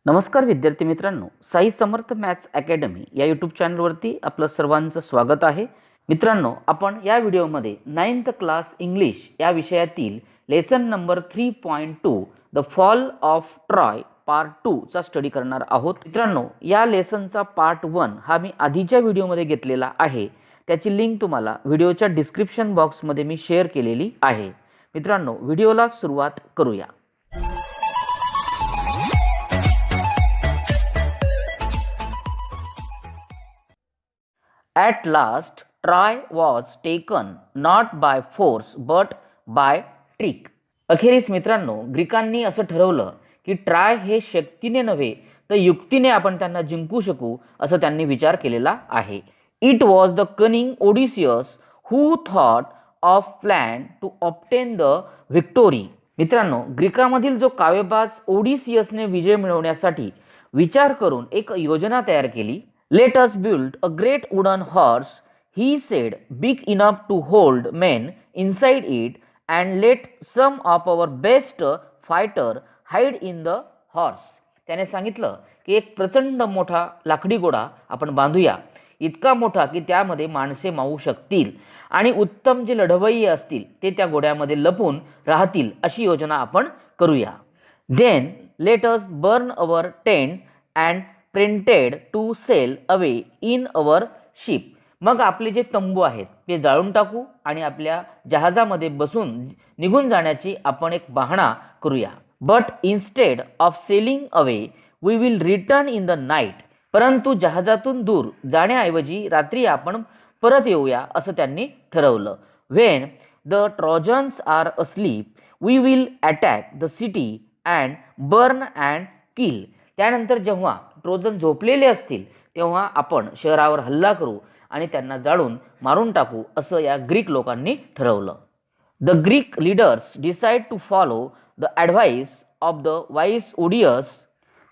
नमस्कार विद्यार्थी मित्रांनो, साईसमर्थ मॅथ्स अकॅडमी या यूट्यूब चॅनलवरती आपलं सर्वांचं स्वागत आहे. मित्रांनो, आपण या व्हिडिओमध्ये 9th क्लास इंग्लिश या विषयातील lesson number 3.2 the fall of Troy part 2 चा स्टडी करणार आहोत. मित्रांनो, या लेसनचा पार्ट 1 हा मी आधीच्या व्हिडिओमध्ये घेतलेला आहे. त्याची लिंक तुम्हाला व्हिडिओच्या डिस्क्रिप्शन बॉक्समध्ये मी शेअर केलेली आहे. मित्रांनो, व्हिडिओला सुरुवात करूया. At last, Troy was taken not by force but by trick. अखेरीस मित्रांनो, ग्रीकांनी असं ठरवलं की ट्राय हे शक्तीने नव्हे तर युक्तीने आपण त्यांना जिंकू शकू असं त्यांनी विचार केलेला आहे. It was the cunning Odysseus who thought of plan to obtain the victory. मित्रांनो, ग्रीकामधील जो काव्यबाज ओडिसियसने विजय मिळवण्यासाठी विचार करून एक योजना तयार केली. Let us build a great wooden horse, he said, big enough to hold men inside it, and let some of our best fighter hide in the horse. त्याने सांगितलं की एक प्रचंड मोठा लाकडी घोडा आपण बांधूया, इतका मोठा की त्यामध्ये माणसे मावू शकतील आणि उत्तम जे लढवय्ये असतील ते त्या घोड्यामध्ये लपून राहतील अशी योजना आपण करूया. Then let us burn our tent and pretended to sail away in our ship. मग आपले जे तंबू आहेत ते जाळून टाकू आणि आपल्या जहाजामध्ये बसून निघून जाण्याची आपण एक बहाणा करूया. But instead of sailing away we will return in the night. परंतु जहाजातून दूर जाण्याऐवजी रात्री आपण परत येऊया असं त्यांनी ठरवलं. When the Trojans are asleep we will attack the city and burn and kill. त्यानंतर जेव्हा ट्रोजन झोपलेले असतील तेव्हा आपण शहरावर हल्ला करू आणि त्यांना जाळून मारून टाकू असं या ग्रीक लोकांनी ठरवलं. The Greek leaders decide to follow the advice of the wise Odysseus.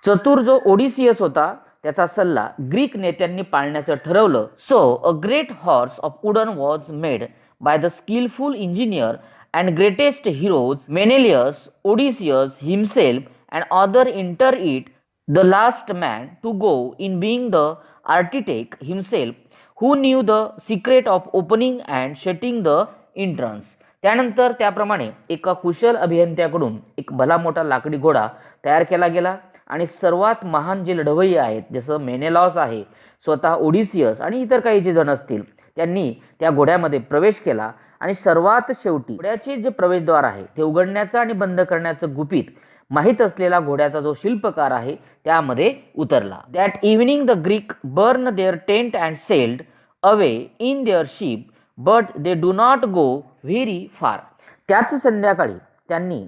चतुर जो ओडिसियस होता त्याचा सल्ला ग्रीक नेत्यांनी पाळण्याचं ठरवलं. So a great horse of wooden was made by the skilful engineer and greatest heroes Menelaus Odysseus himself and other enter it. The last man to go in being the architect himself who knew the secret of opening and shutting the entrance. त्यानंतर त्याप्रमाणे एका कुशल अभियंत्याकडून एक भला मोठा लाकडी घोडा तयार केला गेला आणि सर्वात महान जे लढवय्ये आहेत जसं मेनेलॉस आहे, स्वतः ओडिसियस आणि इतर काही जे जण असतील त्यांनी त्या घोड्यामध्ये प्रवेश केला आणि सर्वात शेवटी घोड्याचे जे प्रवेशद्वार आहे ते उघडण्याचं आणि बंद करण्याचं गुपित माहीत असलेला घोड्याचा जो शिल्पकार आहे त्यामध्ये उतरला. That evening the Greek burn their tent and sailed away in their ship but they do not go very far. त्याच संध्याकाळी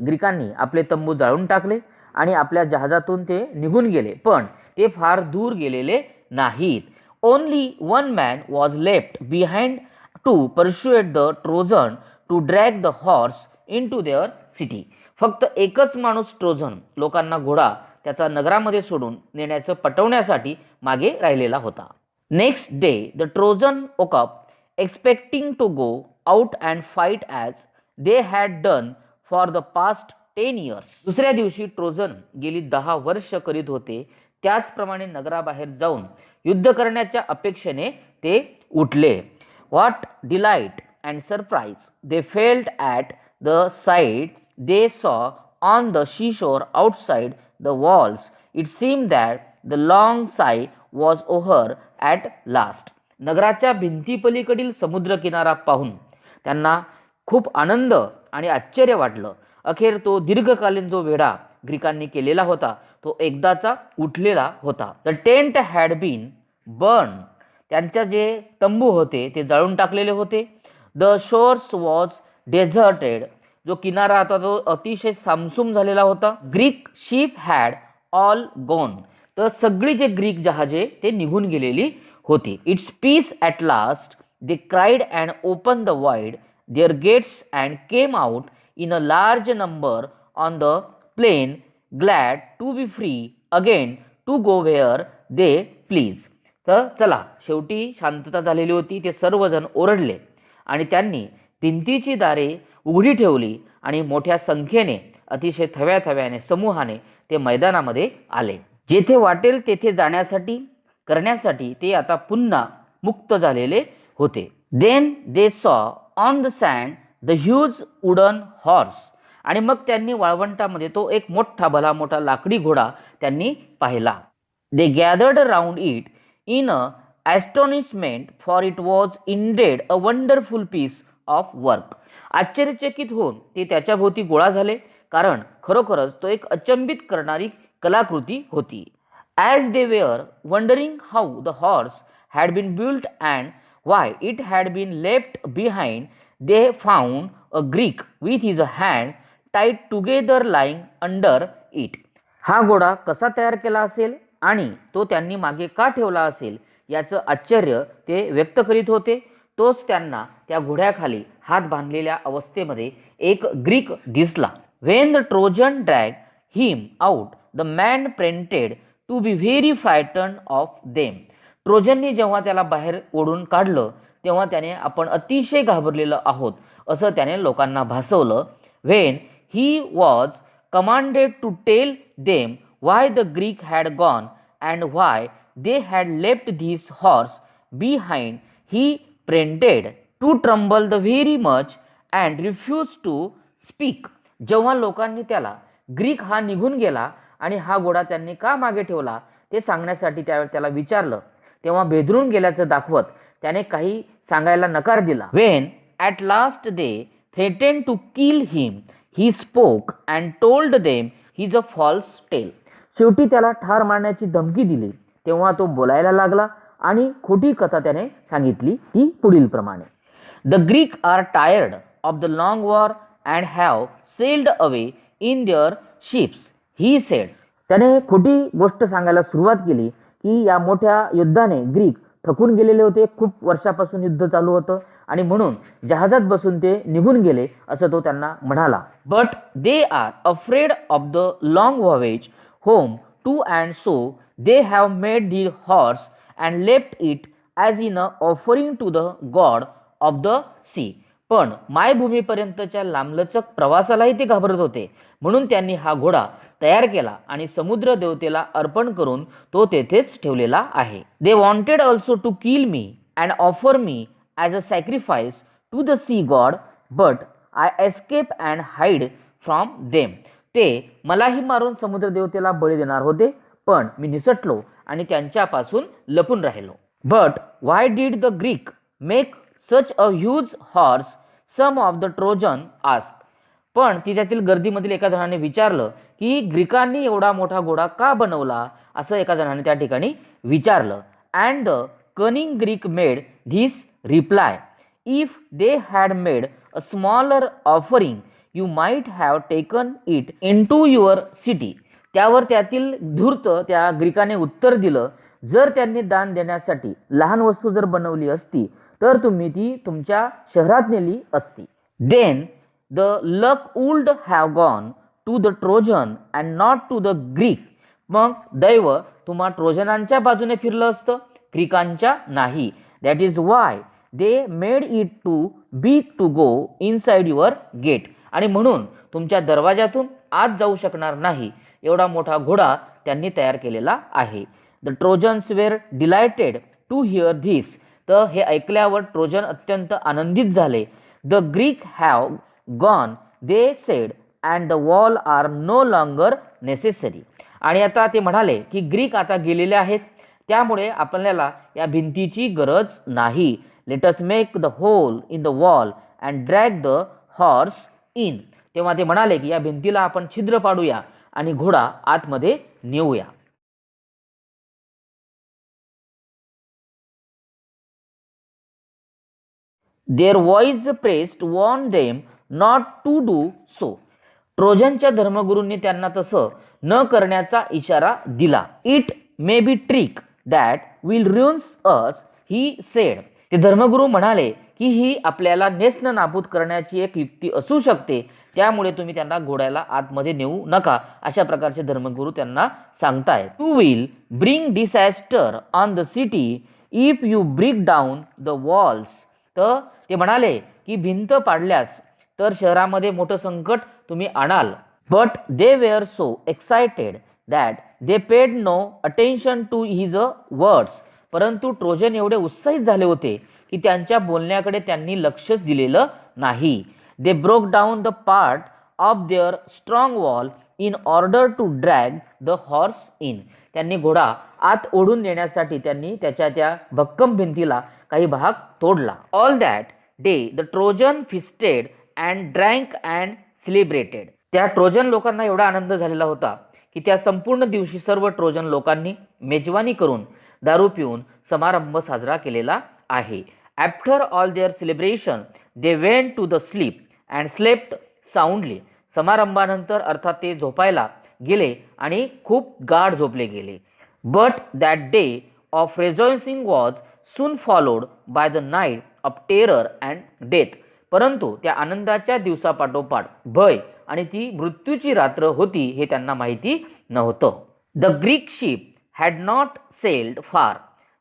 ग्रीकांनी आपले तंबू जाळून टाकले आणि आपल्या जहाजातून ते निघून गेले, पण ते फार दूर गेलेले नाहीत. Only one man was left behind to persuade the Trojan to drag the horse into their city. फक्त एकच माणूस ट्रोजन लोकांना घोडा त्याचा नगरामध्ये सोडून नेण्याचं पटवण्यासाठी मागे राहिलेला होता. Next day the Trojan woke up expecting to go out and fight as they had done for the past 10 years. दुसऱ्या दिवशी ट्रोजन गेली 10 वर्ष करीत होते त्याचप्रमाणे नगराबाहेर जाऊन युद्ध करण्याच्या अपेक्षेने ते उठले. What delight and surprise they felt at the site they saw on the seashore outside the walls. It seemed that the long sigh was over at last. नगराच्या भिंतीपलीकडील समुद्र किनारा पाहून त्यांना खूप आनंद आणि आश्चर्य वाटलं. अखेर तो दीर्घकालीन जो वेढा ग्रीकांनी केलेला होता तो एकदाचा उठलेला होता. The tent had been burn. त्यांच्या जे तंबू होते ते जाळून टाकलेले होते. The shores was deserted. जो किनारा होता तो अतिशय सामसूम झालेला होता. Greek ship had all gone. तर सगळी जे ग्रीक जहाजे ते निघून गेलेली होती. It's peace at last they cried and open the wide their gates and came out in a large number on the plain glad to be free again to go where they please. तर चला, शेवटी शांतता झालेली होती. ते सर्वजण ओरडले आणि त्यांनी भिंतीची दारे उघडी ठेवली आणि मोठ्या संख्येने अतिशय थव्याथव्याने समूहाने ते मैदानामध्ये आले. जेथे वाटेल तेथे जाण्यासाठी करण्यासाठी ते आता पुन्हा मुक्त झालेले होते. Then they saw on the sand the huge wooden horse. आणि मग त्यांनी वाळवंटामध्ये तो एक मोठा भला मोठा लाकडी घोडा त्यांनी पाहिला. They gathered round it in a astonishment for it was indeed a wonderful piece of work. आश्चर्यचकित होऊन ते त्याच्याभोवती गोळा झाले, कारण खरोखरच तो एक अचंबित करणारी कलाकृती होती. As they were wondering how the horse had been built and why it had been left behind, they found a Greek with his hand tight together lying under it. हा घोडा कसा तयार केला असेल आणि तो त्यांनी मागे का ठेवला असेल याचं आश्चर्य ते व्यक्त करीत होते. तोच त्यांना त्या घोड्याखाली हात बांधलेल्या अवस्थेमध्ये एक ग्रीक दिसला. When the Trojan drag him out the man pretended to be very frightened of them. ट्रोजनने जेव्हा त्याला बाहेर ओढून काढलं तेव्हा त्याने आपण अतिशय घाबरलेलं आहोत असं त्याने लोकांना भासवलं. When he was commanded to tell them why the Greek had gone and why they had left this horse behind, he pretended to tremble the very much and refused to speak. जेव्हा लोकांनी त्याला Greek हा निघून गेला आणि हा घोडा त्यांनी का मागे ठेवला ते सांगण्यासाठी त्याला विचारलं, तेव्हा बेदरून गेल्याचं दाखवत त्याने काही सांगायला नकार दिला. When at last they threatened to kill him, he spoke and told them he's a false tale. शेवटी त्याला ठार मारण्याची धमकी दिली तेव्हा तो बोलायला लागला आणि खोटी कथा त्याने सांगितली, ती पुढील प्रमाणे. The Greek are tired of the long war and have sailed away in their ships, he said. त्याने खोटी गोष्ट सांगायला सुरुवात केली की या मोठ्या युद्धाने ग्रीक थकून गेलेले होते, खूप वर्षापासून युद्ध चालू होतं आणि म्हणून जहाजात बसून ते निघून गेले असं तो त्यांना म्हणाला. But they are afraid of the long voyage home to, and so they have made the horse and left it as in a offering to the god of the sea. पण मायभूमीपर्यंतच्या लांबलचक प्रवासालाही ते घाबरत होते, म्हणून त्यांनी हा घोडा तयार केला आणि समुद्र देवतेला अर्पण करून तो तेथेच ठेवलेला आहे. They wanted also to kill me and offer me as a sacrifice to the sea god, but I escape and hide from them. ते मलाही मारून समुद्र देवतेला बळी देणार होते, पण मी निसटलो आणि त्यांच्यापासून लपून राहिलो. But why did the Greek make such a huge horse, some of the Trojan ask. पण तिच्यातील गर्दीमधील एका जणाने विचारलं की ग्रीकांनी एवढा मोठा घोडा का बनवला, असं एका जणाने त्या ठिकाणी विचारलं. And the cunning Greek made this reply, if they had made a smaller offering you might have taken it into your city. त्यावर त्यातील धूर्त त्या ग्रीकाने उत्तर दिलं, जर त्यांनी दान देण्यासाठी लहान वस्तू जर बनवली असती तर तुम्ही ती तुमच्या शहरात नेली असती. Then the luck would have gone to the Trojan and not to the Greek. मग दैव तुम्हा ट्रोजनांच्या बाजूने फिरलं असतं, ग्रीकांच्या नाही. That is why they made it too big to go inside your gate. आणि म्हणून तुमच्या दरवाजातून आत जाऊ शकणार नाही एवढा मोठा घोडा त्यांनी तयार केलेला आहे. The Trojans were delighted to hear this. तर हे ऐकल्यावर ट्रोजन अत्यंत आनंदित झाले. The Greek have gone they said and the wall are no longer necessary. आणि आता ते म्हणाले की ग्रीक आता गेलेले आहेत, त्यामुळे आपल्याला या भिंतीची गरज नाही. Let us make the hole in the wall and drag the horse in. तेव्हा ते म्हणाले की या भिंतीला आपण छिद्र पाडूया आणि घोडा आतमध्ये नेऊया. Their wise priest warned them not to do so. ट्रोजनच्या धर्मगुरूंनी त्यांना तसं न करण्याचा इशारा दिला. It may be trick that will ruin us, he said. ते धर्मगुरू म्हणाले की ही आपल्याला नेस्त नाबूद करण्याची एक युक्ती असू शकते, त्यामुळे तुम्ही त्यांना घोड्याला आतमध्ये नेऊ नका, अशा प्रकारचे धर्मगुरू त्यांना सांगतायत. You will bring disaster on the city if you break down the walls. तर ते म्हणाले की भिंत पाडल्यास तर शहरामध्ये मोठं संकट तुम्ही आणाल. But they were so excited that they paid no attention to his words. परंतु ट्रोजन एवढे उत्साहित झाले होते की त्यांच्या बोलण्याकडे त्यांनी लक्षच दिलेलं नाही. They broke down the part of their strong wall in order to drag the horse in. त्यांनी घोडा आत ओढून नेण्यासाठी त्यांनी त्याच्या त्या भक्कम भिंतीला काही भाग तोडला. All that day the Trojan fisted and drank and celebrated. त्या ट्रोजन लोकांना एवढा आनंद झालेला होता की त्या संपूर्ण दिवशी सर्व ट्रोजन लोकांनी मेजवानी करून दारू पिऊन समारंभ साजरा केलेला आहे. After all their celebration they went to the sleep and slept soundly. समारंभानंतर अर्थात ते झोपायला गेले आणि खूप गाढ झोपले गेले. But that day of rejoicing was soon followed by the night of terror and death. परंतु त्या आनंदाच्या दिवसापाठोपाठ भय आणि ती मृत्यूची रात्र होती हे त्यांना माहिती नव्हतं. The Greek ship had not sailed far.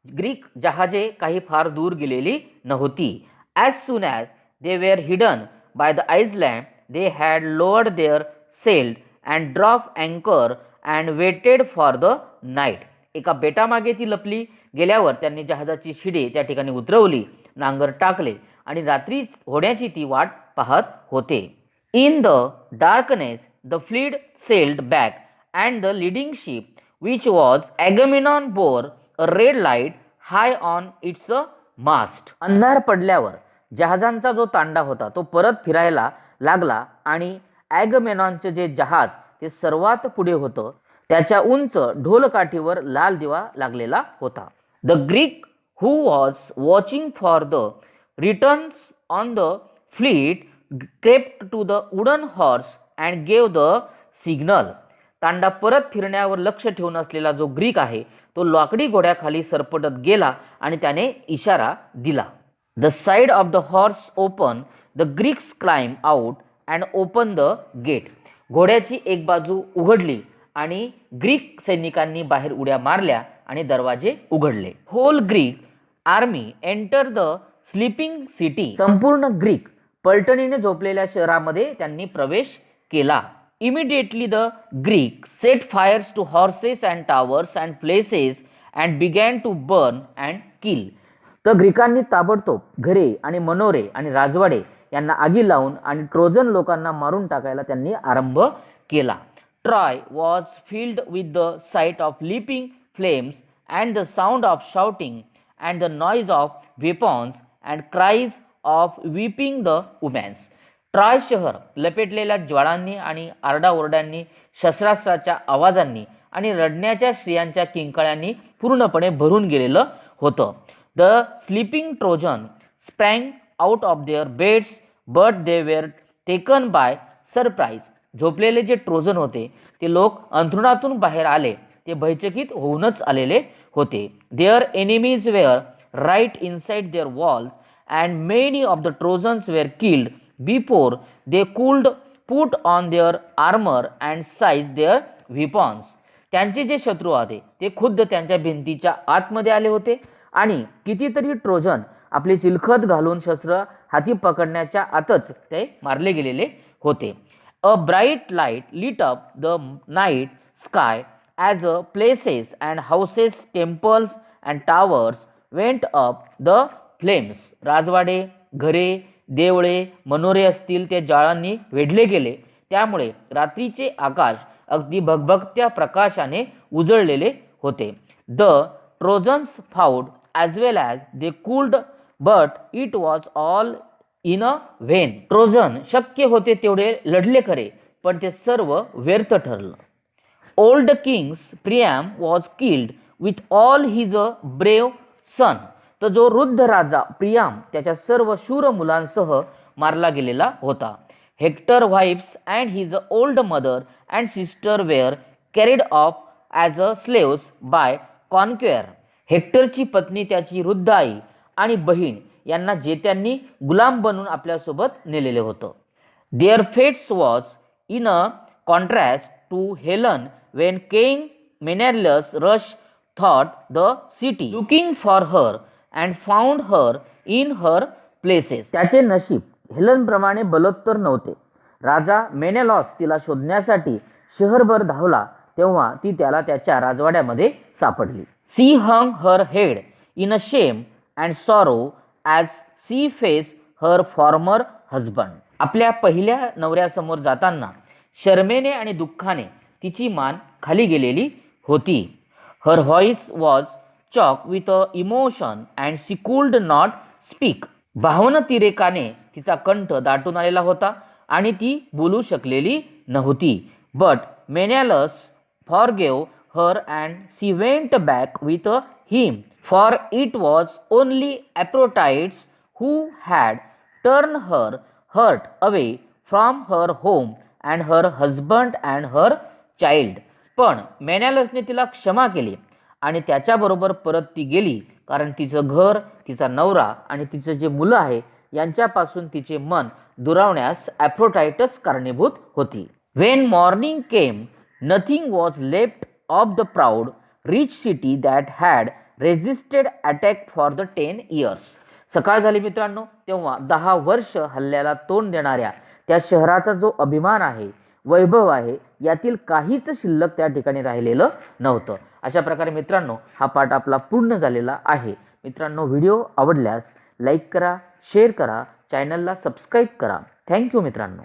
Greek जहाजे काही फार दूर गेलेली नव्हती. As soon as they were hidden by the island they had lowered their sails and drop अँकर and waited for the night. एका बेटामागे ती लपली गेल्यावर त्यांनी जहाजाची शिडे त्या ठिकाणी उतरवली, नांगर टाकले आणि रात्री होण्याची ती वाट पाहत होते. In the darkness the fleet sailed back and the leading ship which was Agamemnon bore a red light high on its mast. अंधार पडल्यावर जहाजांचा जो तांडा होता तो परत फिरायला लागला आणि ॲगॅमेमनॉनचे जे जहाज ते सर्वात पुढे होतं त्याच्या उंच ढोलकाठीवर लाल दिवा लागलेला होता. The Greek who was watching for the returns on the fleet crept to the wooden horse and gave the signal. तांडा परत फिरण्यावर लक्ष ठेवून असलेला जो ग्रीक आहे तो लाकडी घोड्याखाली सरपटत गेला आणि त्याने इशारा दिला. The side of the horse open the Greeks climb out and open the gate. घोड्याची एक बाजू उघडली आणि ग्रीक सैनिकांनी बाहेर उड्या मारल्या आणि दरवाजे उघडले. Whole Greek army enter the sleeping city. संपूर्ण ग्रीक पलटणीने झोपलेल्या शहरामध्ये त्यांनी प्रवेश केला. Immediately the Greek set fires to horses and towers and palaces and began to burn and kill. तर ग्रीकांनी ताबडतोब घरे आणि मनोरे आणि राजवाडे यांना आगी लावून आणि ट्रोजन लोकांना मारून टाकायला त्यांनी आरंभ केला. Troy was filled with the sight of leaping flames and the sound of shouting and the noise of weapons and cries of weeping the women's. Troy शहर लपेटलेल्या ज्वाळांनी आणि आरडाओरड्यांनी, शस्त्रास्त्राच्या आवाजांनी आणि रडण्याच्या स्त्रियांच्या किंकाळ्यांनी पूर्णपणे भरून गेलेलं होतं. The sleeping Trojan sprang out of their beds but they were taken by surprise. झोपलेले जे ट्रोजन होते ते लोक अंथरुणातून बाहेर आले ते भयचकित होऊनच आलेले होते. Their enemies were right inside their walls and many of the Trojans were killed before they could put on their armour and seize their weapons. त्यांचे जे शत्रू होते ते खुद्द त्यांच्या भिंतीच्या आतमध्ये आले होते आणि कितीतरी ट्रोजन आपले चिलखत घालून शस्त्र हाती पकडण्याच्या आतच ते मारले गेलेले होते. A bright light lit up the night sky as a palaces and houses, temples and towers went up the flames. राजवाडे, घरे, देवळे, मनोरे असतील ते जाळांनी वेढले गेले. त्यामुळे रात्रीचे आकाश अगदी भगभगत्या प्रकाशाने उजळलेले होते. The Trojans fought as well as they could but it was all in a vain. Trojan शक्य होते तेवढे लढले खरे पण ते सर्व व्यर्थ ठरलं. Old kings Priam was killed with all his brave son. तर जो वृद्ध राजा प्रियाम त्याच्या सर्व शूर मुलांसह मारला गेलेला होता. Hector wife's and his old mother and sister were carried off as a slaves by conqueror. हेक्टरची पत्नी, त्याची वृद्ध आई आणि बहीण यांना जेत्यांनी गुलाम बनून आपल्यासोबत नेलेले होतं. Their fates was in a contrast to Helen when king Menelaus rush through the city looking for her and found her in her palaces. त्याचे नशीब हेलनप्रमाणे बलोत्तर नव्हते. राजा मेनेलॉस तिला शोधण्यासाठी शहरभर धावला तेव्हा ती त्याला त्याच्या राजवाड्यामध्ये सापडली. She hung her head in a shame and sorrow as she face her former husband. आपल्या पहिल्या नवऱ्यासमोर जाताना शरमेने आणि दुःखाने तिची मान खाली गेलेली होती. Her voice was choked with emotion and she could not speak. भावनातिरेकाने तिचा कंठ दाटून आलेला होता आणि ती बोलू शकलेली नव्हती. But Menelaus forgave her and she went back with him, for it was only Aphrodite's who had turned her heart away from her home and her husband and her child. पण मेनॅलसने तिला क्षमा केली आणि त्याच्याबरोबर परत ती गेली, कारण तिचं घर, तिचा नवरा आणि तिचं जे मुलं आहे यांच्यापासून तिचे मन दुरावण्यास ॲफ्रोडाइटस कारणीभूत होती. When morning came, nothing was left of the proud rich city that had resisted attack for the 10 years. सकाळ झाली मित्रांनो, तेव्हा 10 वर्ष हल्ल्याला तोंड देणाऱ्या त्या शहराचा जो अभिमान आहे, वैभव आहे, यातील काहीच शिल्लक त्या ठिकाणी राहिलेलं नव्हतं. अशा प्रकारे मित्रांनो हा पाठ आपला पूर्ण झालेला आहे. मित्रांनो, व्हिडिओ आवडल्यास लाईक करा, शेअर करा, चॅनलला सबस्क्राईब करा. थँक्यू मित्रांनो.